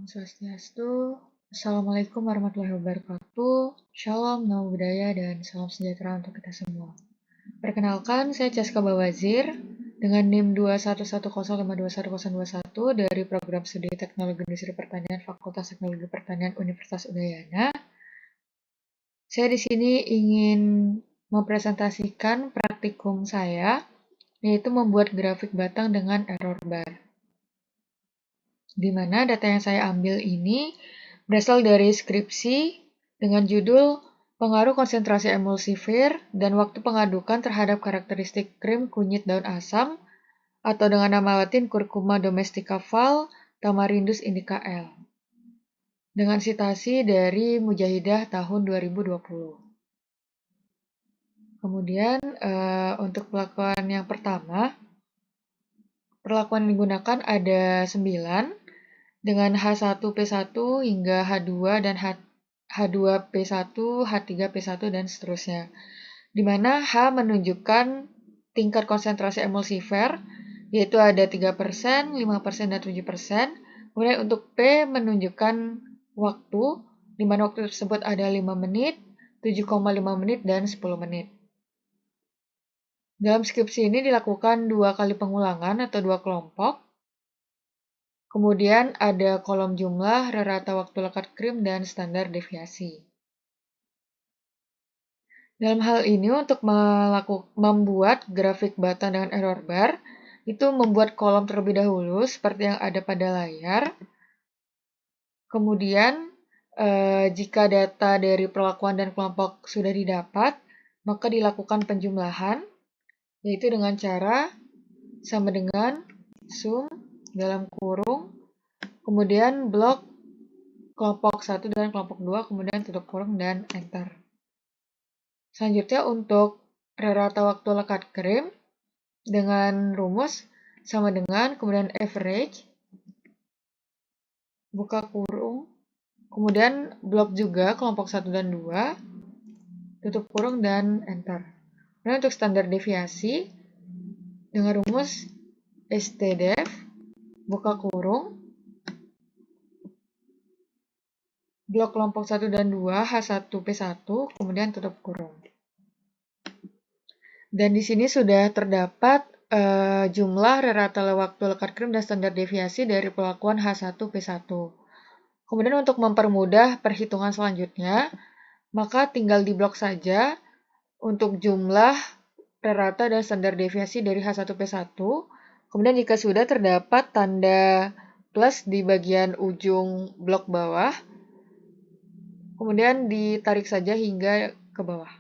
Swastiastu. Assalamualaikum warahmatullahi wabarakatuh. Shalom, namo buddhaya, dan salam sejahtera untuk kita semua. Perkenalkan, saya Chaska Bawazir dengan NIM 21105211021 dari Program Studi Teknologi Industri Pertanian Fakultas Teknologi Pertanian Universitas Udayana. Saya di sini ingin mempresentasikan praktikum saya, yaitu membuat grafik batang dengan error bar. Di mana data yang saya ambil ini berasal dari skripsi dengan judul Pengaruh Konsentrasi Emulsifir dan Waktu Pengadukan Terhadap Karakteristik Krim Kunyit Daun Asam atau dengan nama latin Curcuma domestica Val. Tamarindus indica L. Dengan sitasi dari Mujahidah tahun 2020. Kemudian untuk perlakuan yang pertama, perlakuan yang digunakan ada 9 dengan H1P1 hingga H2 dan H2P1, H3P1 dan seterusnya. Di mana H menunjukkan tingkat konsentrasi emulsifer, yaitu ada 3%, 5%, dan 7%. Kemudian untuk P menunjukkan waktu, di mana waktu tersebut ada 5 menit, 7,5 menit, dan 10 menit. Dalam skripsi ini dilakukan 2 kali pengulangan atau 2 kelompok. Kemudian ada kolom jumlah, rata waktu lekat krim, dan standar deviasi. Dalam hal ini untuk membuat grafik batang dengan error bar, itu membuat kolom terlebih dahulu seperti yang ada pada layar. Kemudian jika data dari perlakuan dan kelompok sudah didapat, maka dilakukan penjumlahan, yaitu dengan cara sama dengan sum dalam kurung, kemudian blok kelompok 1 dan kelompok 2, kemudian tutup kurung dan enter. Selanjutnya untuk rata waktu lekat krim dengan rumus sama dengan kemudian average, buka kurung, kemudian blok juga kelompok 1 dan 2, tutup kurung dan enter. Kemudian untuk standar deviasi dengan rumus stdef, buka kurung, blok kelompok 1 dan 2, H1P1, kemudian tutup kurung. Dan di sini sudah terdapat jumlah rata waktu lekat krim dan standar deviasi dari perlakuan H1P1. Kemudian untuk mempermudah perhitungan selanjutnya, maka tinggal diblok saja untuk jumlah rata dan standar deviasi dari H1P1. Kemudian jika sudah terdapat tanda plus di bagian ujung blok bawah, kemudian ditarik saja hingga ke bawah.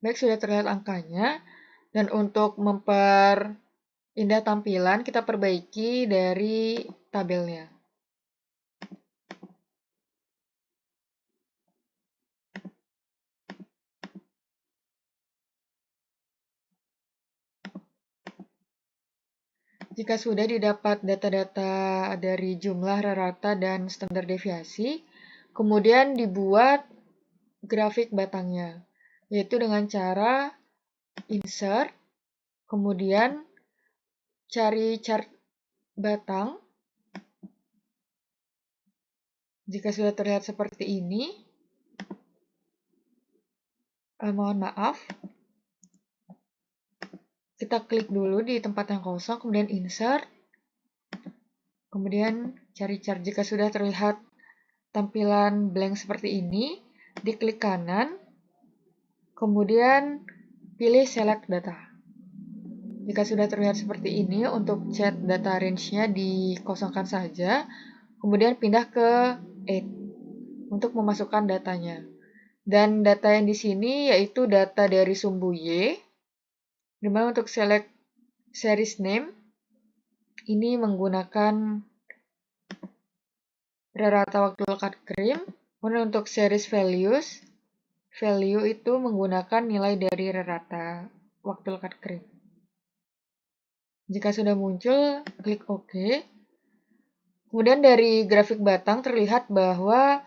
Baik, sudah terlihat angkanya. Dan untuk memperindah tampilan, kita perbaiki dari tabelnya. Jika sudah didapat data-data dari jumlah rata dan standar deviasi, kemudian dibuat grafik batangnya, yaitu dengan cara insert, kemudian cari chart batang. Jika sudah terlihat seperti ini, mohon maaf, kita klik dulu di tempat yang kosong, kemudian insert, kemudian cari chart. Jika sudah terlihat tampilan blank seperti ini, diklik kanan, kemudian pilih select data. Jika sudah terlihat seperti ini, untuk chat data range-nya dikosongkan saja, kemudian pindah ke add untuk memasukkan datanya. Dan data yang di sini yaitu data dari sumbu Y, dimana untuk select series name, ini menggunakan rata waktu lekat krim. Kemudian untuk series values, value itu menggunakan nilai dari rata waktu lekat krim. Jika sudah muncul, klik OK. Kemudian dari grafik batang terlihat bahwa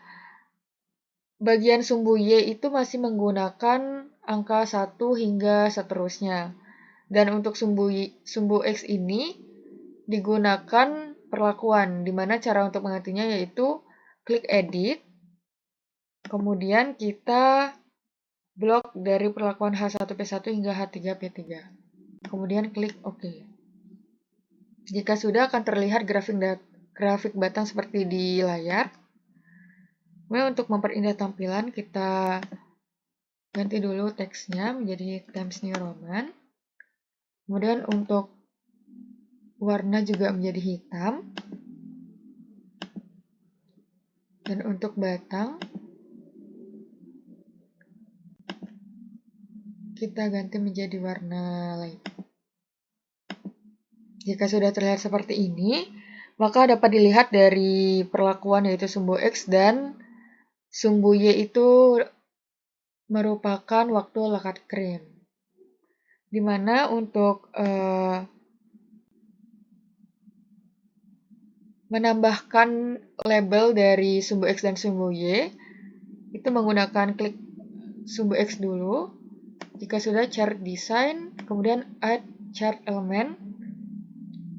bagian sumbu Y itu masih menggunakan angka 1 hingga seterusnya. Dan untuk sumbu X ini digunakan perlakuan, dimana cara untuk menggantinya yaitu klik edit, kemudian kita blok dari perlakuan H1P1 hingga H3P3. Kemudian klik OK. Jika sudah akan terlihat grafik batang seperti di layar. Kemudian untuk memperindah tampilan kita ganti dulu teksnya menjadi Times New Roman. Kemudian untuk warna juga menjadi hitam. Dan untuk batang kita ganti menjadi warna lain. Jika sudah terlihat seperti ini, maka dapat dilihat dari perlakuan yaitu sumbu X dan sumbu Y itu merupakan waktu lekat krim. Dimana untuk menambahkan label dari sumbu X dan sumbu Y, itu menggunakan klik sumbu X dulu. Jika sudah, chart design, kemudian add chart element,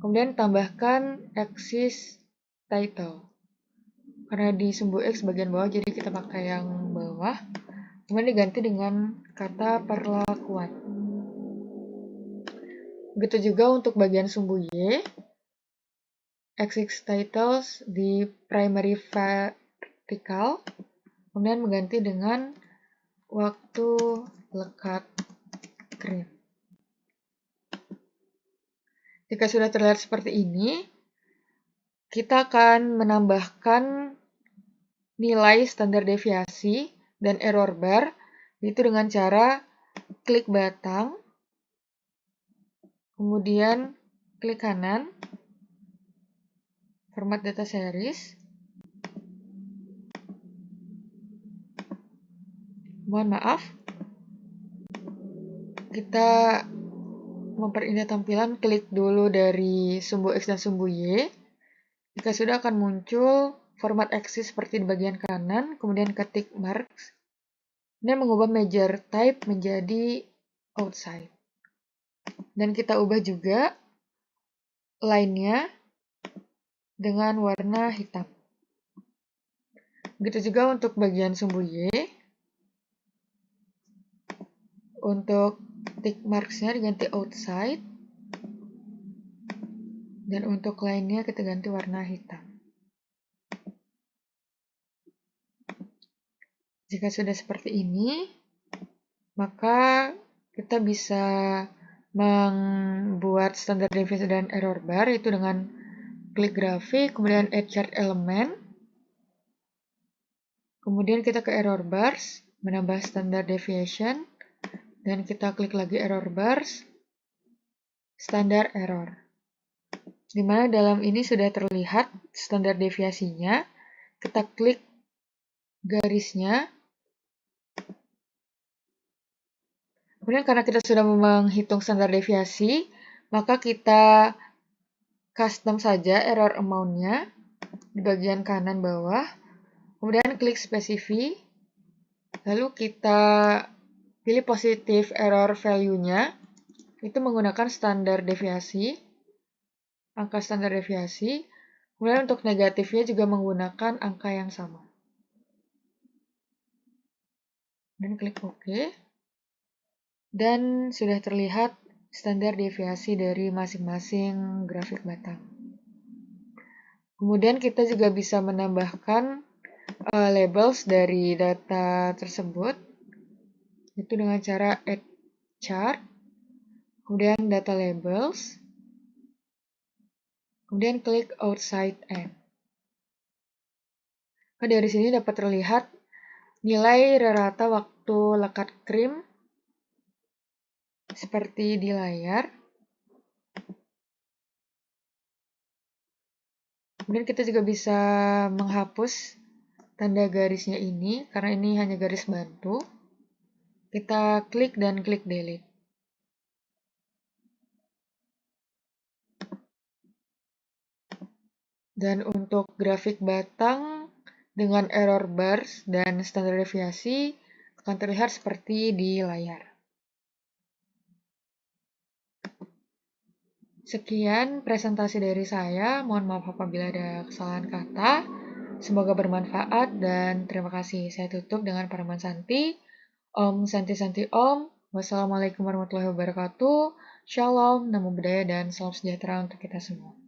kemudian tambahkan axis title. Karena di sumbu X bagian bawah, jadi kita pakai yang bawah. Kemudian diganti dengan kata perlakuan. Begitu juga untuk bagian sumbu Y, axis titles di primary vertical, kemudian mengganti dengan waktu lekat krim. Jika sudah terlihat seperti ini, kita akan menambahkan nilai standar deviasi dan error bar, itu dengan cara klik batang, kemudian klik kanan, format data series. Mohon maaf, kita memperindah tampilan, klik dulu dari sumbu X dan sumbu Y. Jika sudah akan muncul format axis seperti di bagian kanan, kemudian ketik marks, dan mengubah measure type menjadi outside. Dan kita ubah juga line-nya dengan warna hitam. Begitu juga untuk bagian sumbu Y. Untuk tick marks-nya diganti outside. Dan untuk line-nya kita ganti warna hitam. Jika sudah seperti ini, maka kita bisa membuat standar deviasi dan error bar itu dengan klik grafik, kemudian add chart element, kemudian kita ke error bars, menambah standar deviation, dan kita klik lagi error bars, standar error. Dimana dalam ini sudah terlihat standar deviasinya, kita klik garisnya. Kemudian karena kita sudah menghitung standar deviasi, maka kita custom saja error amount-nya di bagian kanan bawah. Kemudian klik specify, lalu kita pilih positif error value-nya, itu menggunakan standar deviasi, angka standar deviasi. Kemudian untuk negatifnya juga menggunakan angka yang sama. Dan klik OK. Dan sudah terlihat standar deviasi dari masing-masing grafik batang. Kemudian kita juga bisa menambahkan labels dari data tersebut, itu dengan cara add chart, kemudian data labels, kemudian klik outside end. Nah, dari sini dapat terlihat nilai rata waktu lekat krim seperti di layar. Kemudian kita juga bisa menghapus tanda garisnya ini, karena ini hanya garis bantu. Kita klik dan klik delete. Dan untuk grafik batang dengan error bars dan standar deviasi akan terlihat seperti di layar. Sekian presentasi dari saya. Mohon maaf apabila ada kesalahan kata. Semoga bermanfaat dan terima kasih. Saya tutup dengan Paraman Santi. Om Santi Santi Om. Wassalamualaikum warahmatullahi wabarakatuh. Shalom, namo buddhaya, dan salam sejahtera untuk kita semua.